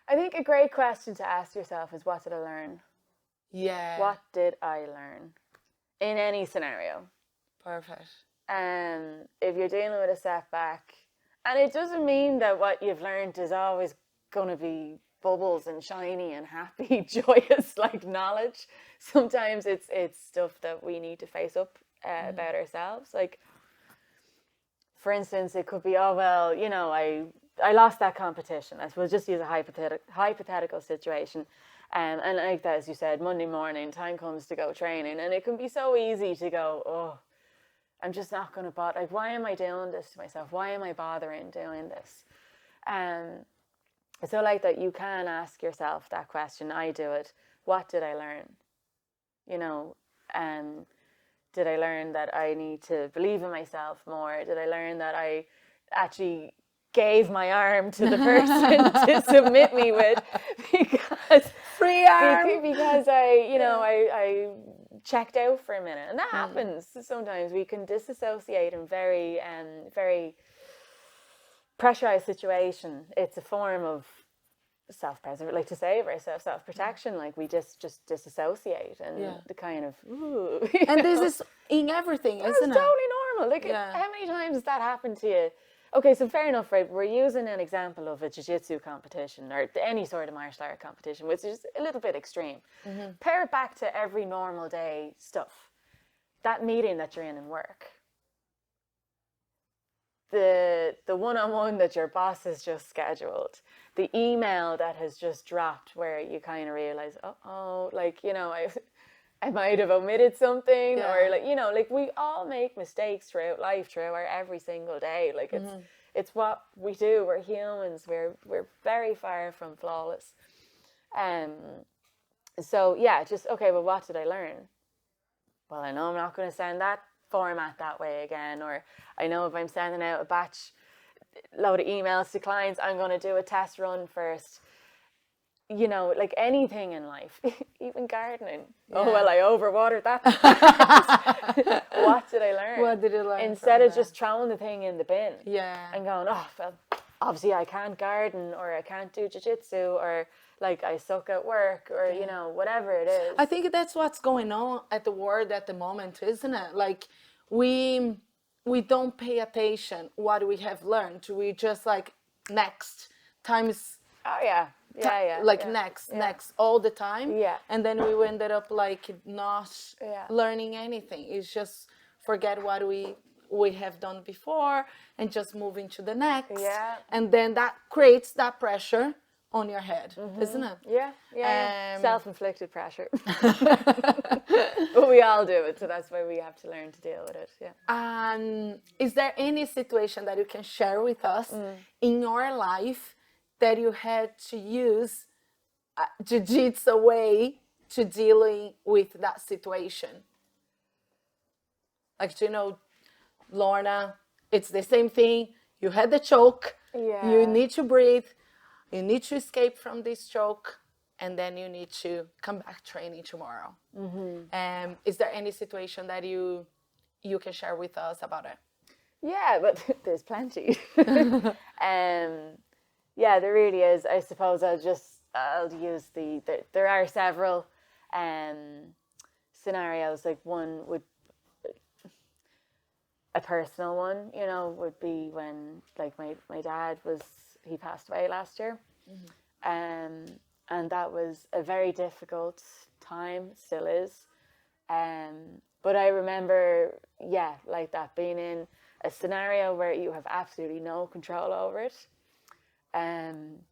I think a great question to ask yourself is, what did I learn? Yeah. What did I learn? In any scenario. Perfect. If you're dealing with a setback, and it doesn't mean that what you've learned is always going to be bubbles and shiny and happy, joyous, like knowledge. Sometimes it's stuff that we need to face up about ourselves. Like, for instance, it could be, oh, well, you know, I lost that competition. I suppose just use a hypothetical situation. And like that, as you said, Monday morning, time comes to go training. And it can be so easy to go, oh, I'm just not going to bother. Like, why am I doing this to myself? Why am I bothering doing this? So like that, you can ask yourself that question. I do it. What did I learn? You know, did I learn that I need to believe in myself more? Did I learn that I actually gave my arm to the person to submit me with because free arm, because I checked out for a minute, and that happens sometimes. We can disassociate in very pressurized situation. It's a form of self-preservation, like to save ourselves, self-protection. Like we just disassociate and the kind of and this is in everything, isn't it? It's totally normal. Like how many times has that happened to you? Okay, so fair enough, right? We're using an example of a Jiu-Jitsu competition or any sort of martial art competition, which is a little bit extreme. Pair it back to every normal day stuff. That meeting that you're in work. The one-on-one that your boss has just scheduled. The email that has just dropped where you kind of realize, oh, like, you know, I might have omitted something, or like, you know, like we all make mistakes throughout life, throughout every single day. Like it's what we do. We're humans. We're very far from flawless. So yeah, just okay. Well, what did I learn? Well, I know I'm not going to send that format that way again, or I know if I'm sending out a load of emails to clients, I'm going to do a test run first. You know, like anything in life, even gardening. Oh, well, I overwatered that. What did I learn? What did you learn? Instead of just throwing the thing in the bin. Yeah. And going, oh, well, obviously I can't garden, or I can't do jiu-jitsu, or like I suck at work, or, you know, whatever it is. I think that's what's going on at the world at the moment, isn't it? Like we don't pay attention what we have learned. We just like next times. Oh, yeah. next all the time. Yeah. And then we ended up like not learning anything. It's just forget what we have done before and just moving to the next. Yeah. And then that creates that pressure on your head, isn't it? Yeah. Self-inflicted pressure. But we all do it, so that's why we have to learn to deal with it. Yeah. Is there any situation that you can share with us in your life that you had to use Jiu-Jitsu way to dealing with that situation? Like, Lorna, it's the same thing. You had the choke. Yeah. You need to breathe. You need to escape from this choke. And then you need to come back training tomorrow. Is there any situation that you can share with us about it? Yeah, but there's plenty. Yeah, there really is. I suppose I'll use there are several scenarios. Like one would, a personal one, would be when like my dad he passed away last year. And that was a very difficult time, still is. But I remember, like that, being in a scenario where you have absolutely no control over it. And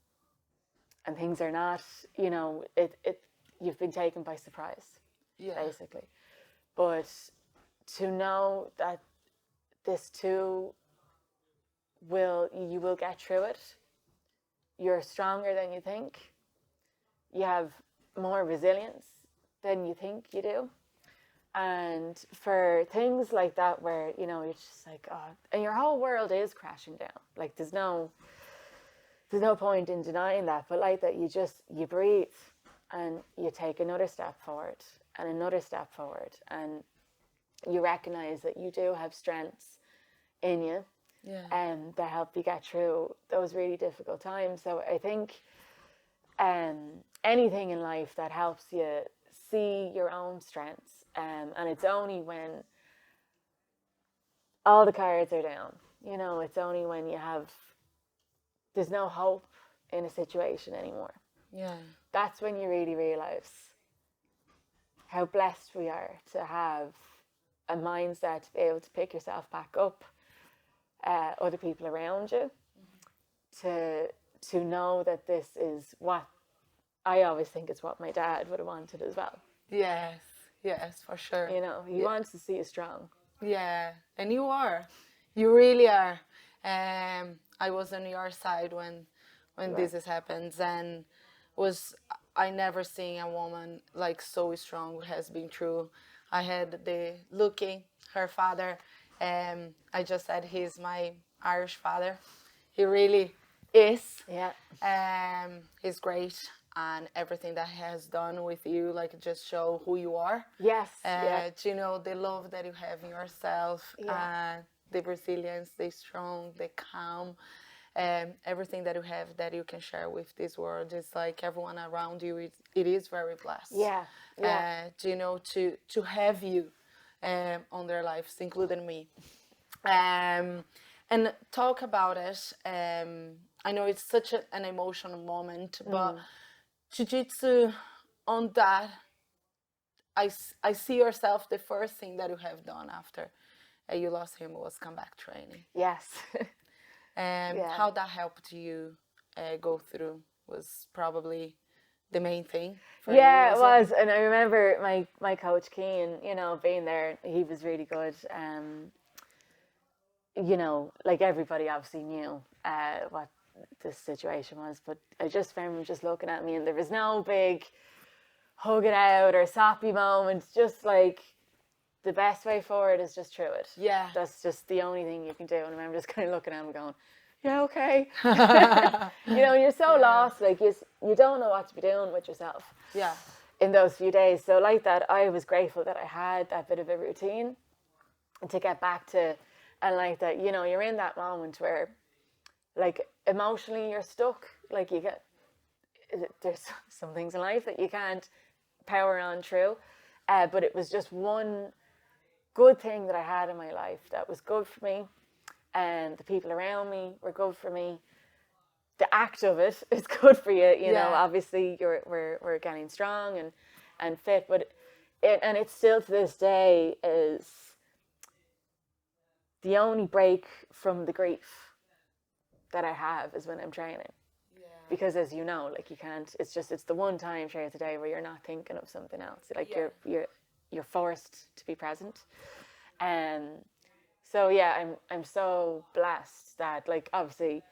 things are not, you've been taken by surprise, basically. But to know that this too you will get through it. You're stronger than you think. You have more resilience than you think you do. And for things like that where, you're just like, oh, and your whole world is crashing down. Like there's no point in denying that, but like that you breathe and you take another step forward and another step forward, and you recognize that you do have strengths in you that help you get through those really difficult times. So I think anything in life that helps you see your own strengths, and it's only when all the cards are down, it's only when there's no hope in a situation anymore. Yeah. That's when you really realize how blessed we are to have a mindset to be able to pick yourself back up, other people around you, to know that this is what I always think is what my dad would have wanted as well. Yes, for sure. He wants to see you strong. Yeah, and you are. You really are. I was on your side when this happens, and I never seen a woman like so strong who has been through. I had looking her father, I just said he's my Irish father. He really is. Yeah. He's great, and everything that he has done with you, like just show who you are. Yes. The love that you have in yourself, the resilience, the strong, the calm, everything that you have that you can share with this world. Is like everyone around you, it is very blessed. To have you on their lives, including me. And talk about it. I know it's such an emotional moment, but Jiu-Jitsu, on that, I see yourself, the first thing that you have done after you lost him was come back training. Yes. How that helped you go through was probably the main thing for you, it was. And I remember my coach Keane, being there, he was really good. Like everybody obviously knew what this situation was, but I just remember him just looking at me, and there was no big hug it out or soppy moment. Just like, the best way forward is just through it. Yeah. That's just the only thing you can do. And I remember just kind of looking at him going, yeah, okay. You're so lost, like you don't know what to be doing with yourself. Yeah. In those few days. So like that, I was grateful that I had that bit of a routine and to get back to, and like that, you're in that moment where like emotionally you're stuck. Like there's some things in life that you can't power on through. But it was just one good thing that I had in my life that was good for me, and the people around me were good for me. the act of it is good for you. You know, Yeah. obviously we're getting strong and fit, but it still to this day is the only break from the grief that I have is when I'm training. Because as you know, like you can't. It's the one time throughout the day where you're not thinking of something else. Like you're forced to be present. So yeah, I'm so blessed that, like, obviously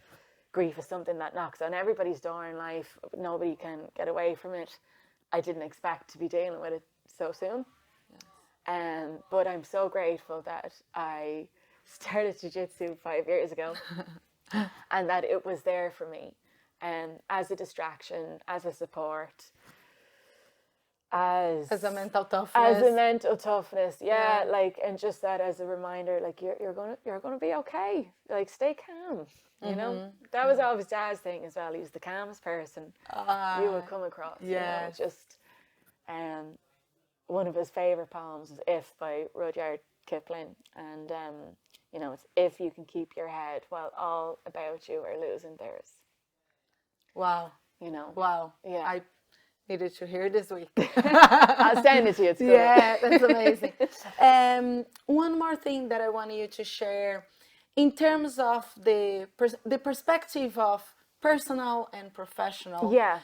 grief is something that knocks on everybody's door in life. Nobody can get away from it. I didn't expect to be dealing with it so soon. But I'm so grateful that I started jiu-jitsu 5 years ago and that it was there for me, as a distraction, as a support, as a mental toughness. Yeah, like, and just that as a reminder, like, you're gonna be okay. Like, stay calm. You know, that was always Dad's thing as well. He was the calmest person you would come across. Yeah, you know, just one of his favorite poems is "If" by Rudyard Kipling, and you know, it's if you can keep your head while all about you are losing theirs. Wow. You know. Wow. Yeah. I needed to hear this week. I'll send it to you. It's good. Yeah, that's amazing. One more thing that I want you to share in terms of the perspective of personal and professional. Yeah.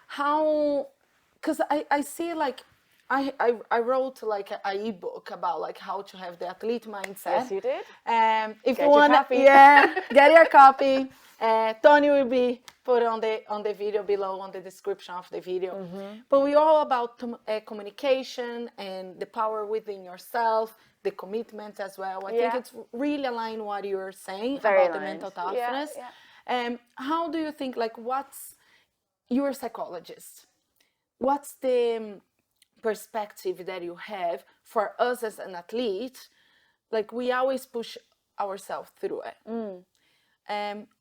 How, because I see, like, I wrote like a ebook about like how to have the athlete mindset. Yes, you did. If Get you want, yeah, get your copy. Tony will be put on the video below, on the description of the video. But we're all about communication and the power within yourself, the commitment as well. I think it's really aligned what you're saying about the mental toughness. How do you think, like, you're a psychologist, what's the perspective that you have for us as an athlete? Like, we always push ourselves through it.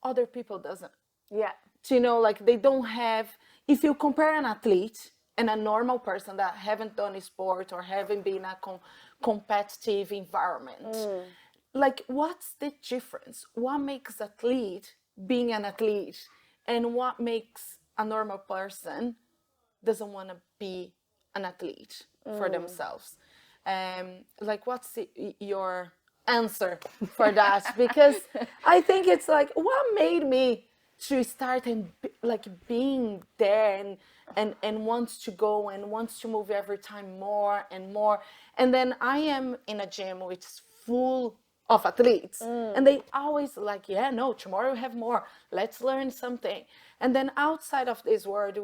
Other people doesn't. Yeah. So, you know, like, they don't have, if you compare an athlete and a normal person that haven't done a sport or haven't been in a competitive environment, like, what's the difference? What makes athlete being an athlete, and what makes a normal person doesn't want to be an athlete for themselves? Like, what's your answer for that? Because I think it's like, what made me to start and like being there and wants to go and wants to move every time more and more. And then I am in a gym which is full of athletes, and they always like, yeah, no, tomorrow we have more, let's learn something. And then outside of this world,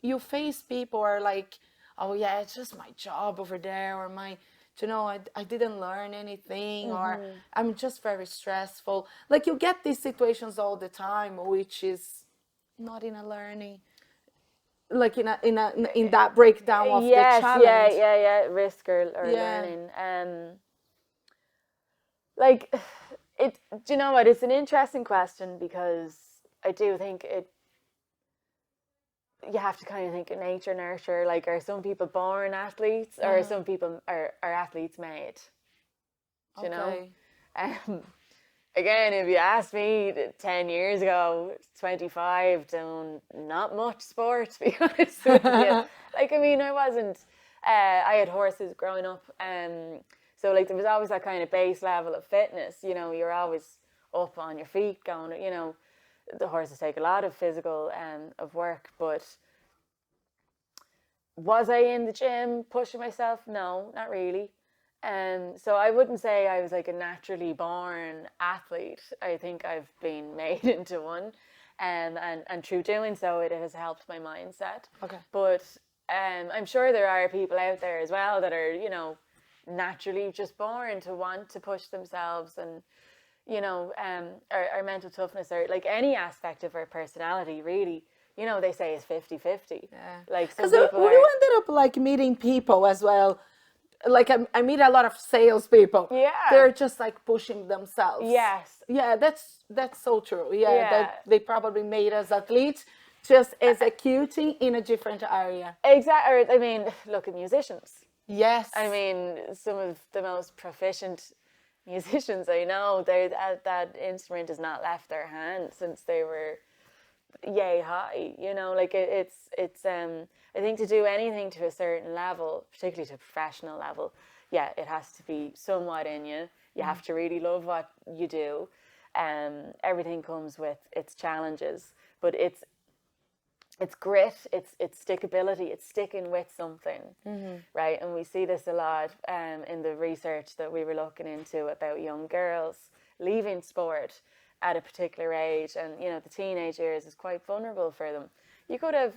you face people who are like, oh yeah, it's just my job over there, or my, you know, I didn't learn anything, or I'm just very stressful. Like, you get these situations all the time, which is not in a learning, like in that breakdown of the challenge. Risk or learning. Like, do you know what? It's an interesting question, because I do think you have to kind of think of nature, nurture. Like, are some people born athletes, or are some people are athletes made? Do you know? Again, if you asked me 10 years ago, 25, doing not much sport, to be honest with you. Like, I mean, I wasn't, I had horses growing up, so, like, there was always that kind of base level of fitness. You know, you're always up on your feet going, you know, the horses take a lot of physical of work, but was I in the gym pushing myself? No, not really. So I wouldn't say I was like a naturally born athlete. I think I've been made into one, and through doing so, it has helped my mindset. Okay. But I'm sure there are people out there as well that are, you know, naturally just born to want to push themselves, and, you know, our mental toughness, or like any aspect of our personality, really, you know, they say is 50-50. Yeah. Like, some because people you ended up like meeting people as well. Like, I meet a lot of salespeople. Yeah. They're just like pushing themselves. Yes. Yeah, that's so true. Yeah. That they probably made us athletes, just executing in a different area. Exactly. I mean, look at musicians. Yes. I mean, some of the most proficient musicians I know, that instrument has not left their hand since they were yay high. You know, like it's I think to do anything to a certain level, particularly to a professional level, yeah, it has to be somewhat in you. You have to really love what you do. Everything comes with its challenges, but it's grit, it's stickability, it's sticking with something, right? And we see this a lot in the research that we were looking into about young girls leaving sport at a particular age, and you know, the teenage years is quite vulnerable for them. You could have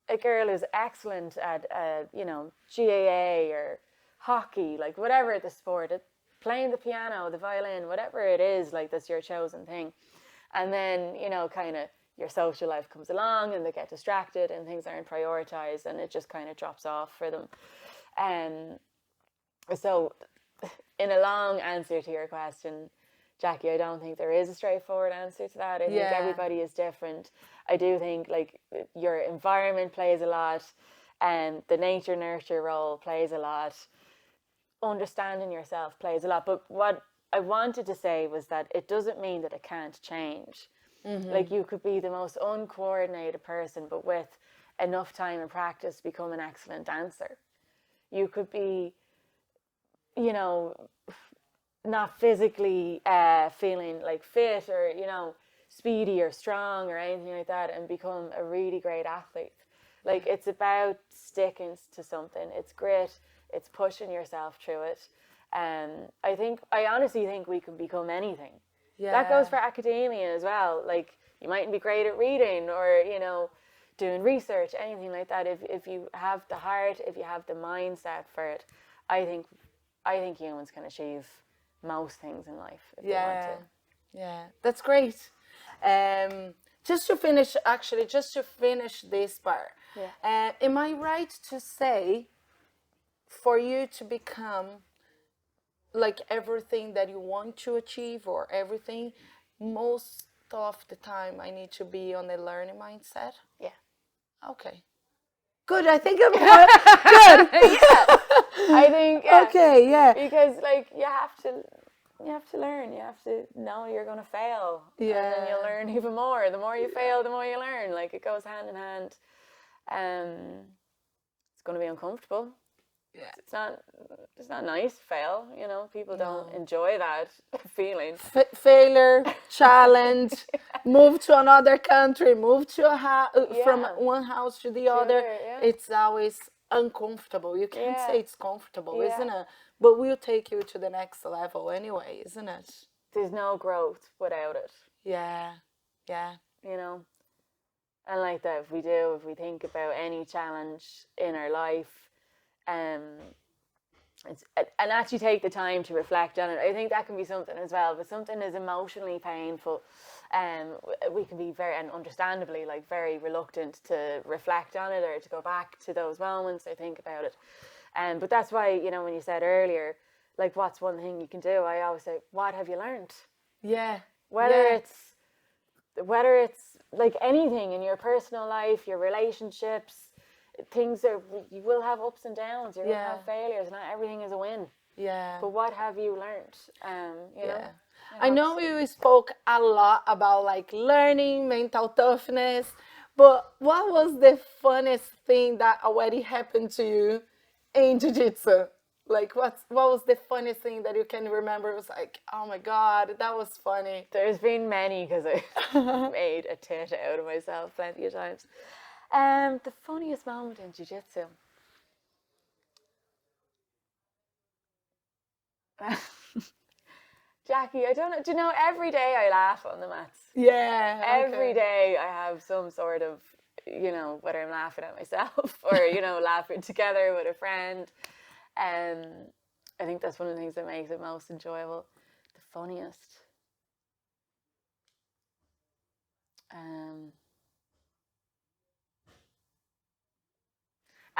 a girl who's excellent at you know, GAA or hockey, like whatever the sport, playing the piano, the violin, whatever it is, like that's your chosen thing, and then you know, kind of your social life comes along and they get distracted and things aren't prioritized and it just kind of drops off for them. So in a long answer to your question, Jaque, I don't think there is a straightforward answer to that. I think everybody is different. I do think like your environment plays a lot, and the nature nurture role plays a lot. Understanding yourself plays a lot. But what I wanted to say was that it doesn't mean that it can't change. Like you could be the most uncoordinated person, but with enough time and practice become an excellent dancer. You could be, you know, not physically feeling like fit or, you know, speedy or strong or anything like that and become a really great athlete. Like it's about sticking to something. It's grit. It's pushing yourself through it. I honestly think we can become anything. Yeah. That goes for academia as well. Like you mightn't be great at reading or, you know, doing research, anything like that. If you have the heart, if you have the mindset for it, I think humans can achieve most things in life if they want to. Yeah, that's great. Just to finish this part, am I right to say for you to become like everything that you want to achieve or everything, most of the time I need to be on a learning mindset? Yeah. Okay. Good. I think I'm good. I think Okay, yeah. Because like you have to learn. You have to know you're going to fail. Yeah. And then you'll learn even more. The more you fail, the more you learn. Like it goes hand in hand. It's going to be uncomfortable. Yeah. It's not nice to fail, you know. People don't enjoy that feeling. Failure, challenge, move to another country, move to from one house to the other. It's always uncomfortable. You can't say it's comfortable, isn't it? But we'll take you to the next level anyway, isn't it? There's no growth without it. Yeah. You know? And like that, if we think about any challenge in our life, and actually take the time to reflect on it. I think that can be something as well. But something is emotionally painful, we can be very, and understandably, like very reluctant to reflect on it or to go back to those moments or think about it. But that's why, you know, when you said earlier, like, what's one thing you can do? I always say, what have you learned? Yeah. Whether it's like anything in your personal life, your relationships. You will have ups and downs. You're going to have failures. Not everything is a win. Yeah. But what have you learned? You know. I know we spoke a lot about like learning, mental toughness, but what was the funniest thing that already happened to you in Jiu-Jitsu? Like what was the funniest thing that you can remember? It was like, oh my God, that was funny. There's been many because I made a tit out of myself plenty of times. The funniest moment in Jiu-Jitsu. Jaque, I don't know. Do you know, every day I laugh on the mats. Yeah. Every day I have some sort of, you know, whether I'm laughing at myself or, you know, laughing together with a friend. I think that's one of the things that makes it most enjoyable. The funniest.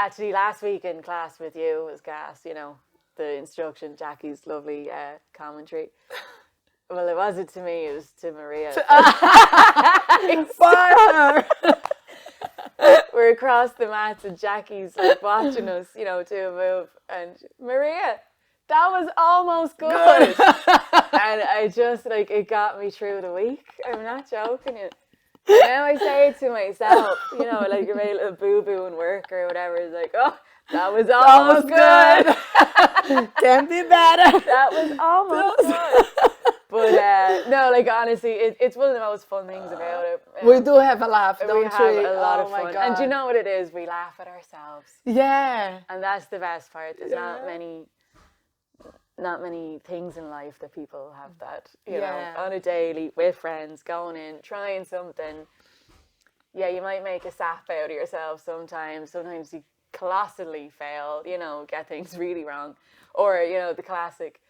Actually, last week in class with you was gas, you know, the instruction, Jackie's lovely commentary. Well, it wasn't to me, it was to Maria. We're across the mats and Jackie's like watching us, you know, do a move. And Maria, that was almost good. And I just, like, it got me through the week. I'm not joking you. Now I say it to myself, you know, like you made a little boo-boo in work or whatever. It's like, oh, that was almost good. Can be better. That was almost good. But no, like honestly, it's one of the most fun things about it. We do have a laugh, don't we? We have a lot of my fun. God. And do you know what it is? We laugh at ourselves. Yeah. And that's the best part. There's not many things in life that people have that, you know, on a daily, with friends, going in, trying something. Yeah, you might make a sap out of yourself sometimes. Sometimes you colossally fail, you know, get things really wrong. Or, you know, the classic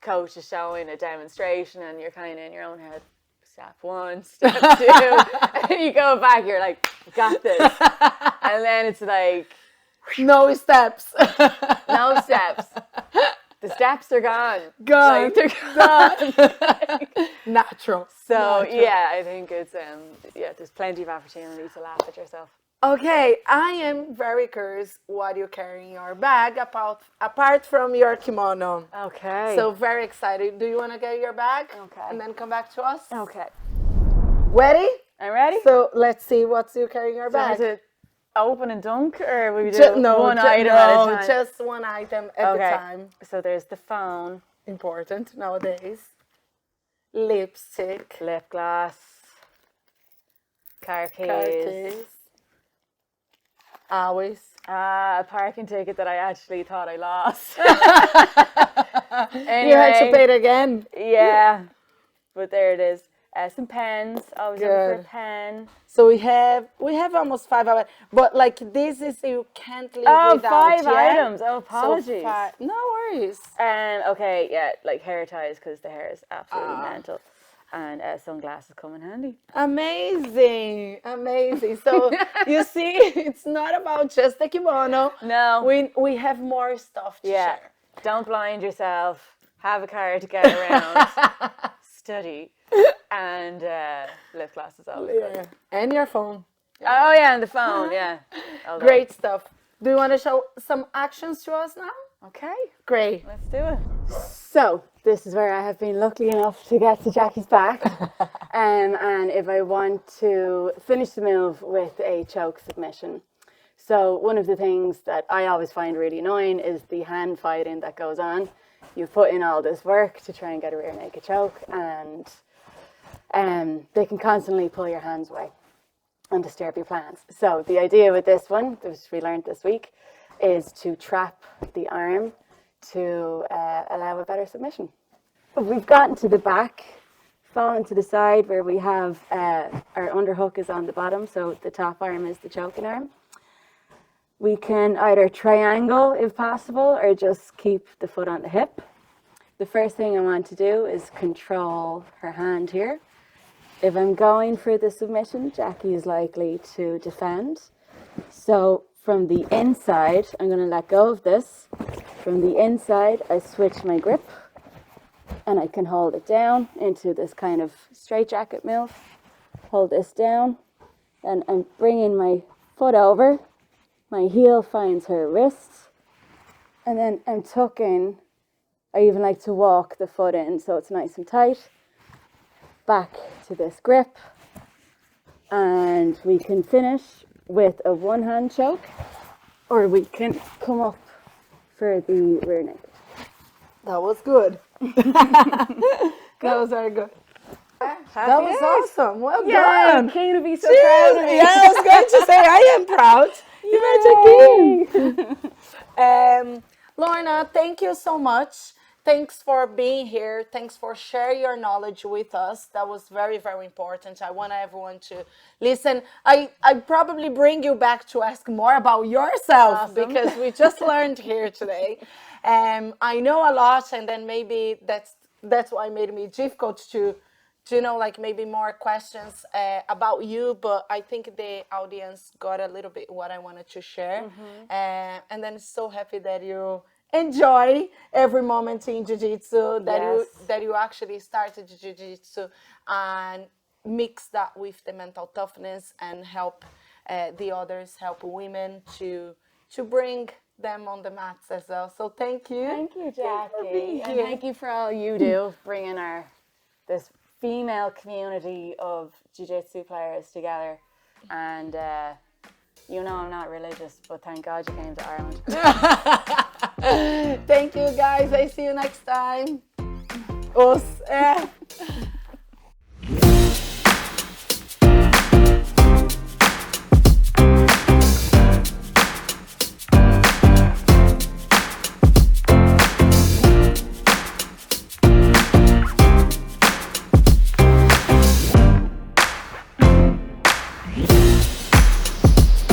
coach is showing a demonstration and you're kind of in your own head, step 1, step 2. And you go back, you're like, got this. And then it's like, no steps. No steps. The steps are gone. Gone. Like, they're gone. Natural. So yeah, I think it's there's plenty of opportunity to laugh at yourself. Okay, I am very curious what you carry in your bag apart from your kimono. Okay. So very excited. Do you want to get your bag? Okay. And then come back to us? Okay. Ready? I'm ready. So let's see what you carry in your bag. Is it open and dunk, or will we do one item at a time? Just one item at a time. So there's the phone. Important nowadays. Lipstick. Lip gloss. Car keys. Always. A parking ticket that I actually thought I lost. Anyway, you had to pay it again. Yeah, but there it is. Some pens. Always looking for a pen. So we have almost 5 hours, but like this is you can't live without. 5 items. Oh, apologies. So no worries. Okay, yeah, like hair ties because the hair is absolutely mental, and sunglasses come in handy. Amazing. So you see, it's not about just the kimono. No, we have more stuff to share. Don't blind yourself. Have a car to get around. Study. And lip gloss is always good. And your phone. Oh yeah, and the phone, yeah. Great stuff. Do you want to show some actions to us now? Okay. Great. Let's do it. So, this is where I have been lucky enough to get to Jackie's back. And if I want to finish the move with a choke submission. So, one of the things that I always find really annoying is the hand fighting that goes on. You put in all this work to try and get a rear naked choke, and they can constantly pull your hands away and disturb your plans. So the idea with this one, which we learned this week, is to trap the arm to allow a better submission. We've gotten to the back, fallen to the side where we have our underhook is on the bottom, so the top arm is the choking arm. We can either triangle if possible or just keep the foot on the hip. The first thing I want to do is control her hand here. If I'm going for the submission, Jackie is likely to defend. So from the inside, I'm going to let go of this. From the inside, I switch my grip and I can hold it down into this kind of straitjacket move. Hold this down and I'm bringing my foot over. My heel finds her wrist, and then I'm tucking. I even like to walk the foot in so it's nice and tight. Back to this grip, and we can finish with a one-hand choke, or we can come up for the rear naked. That was good. Those are good. That was awesome. Well done. King to be so proud of me. Yeah, I was going to say I am proud. Lorna, thank you so much. Thanks for being here. Thanks for sharing your knowledge with us. That was very, very important. I want everyone to listen. I probably bring you back to ask more about yourself because we just learned here today. I know a lot, and then maybe that's why it made me difficult to know, like maybe more questions about you, but I think the audience got a little bit what I wanted to share. And then so happy that you enjoy every moment in Jiu-Jitsu, that you actually started Jiu-Jitsu and mix that with the mental toughness and help the others, help women to bring them on the mats as well. So thank you. Thank you, Jaque. being And here. thank you for all you do, bringing this female community of Jiu-Jitsu players together. And you know I'm not religious, but thank God you came to Ireland. Thank you, guys. I see you next time. Us.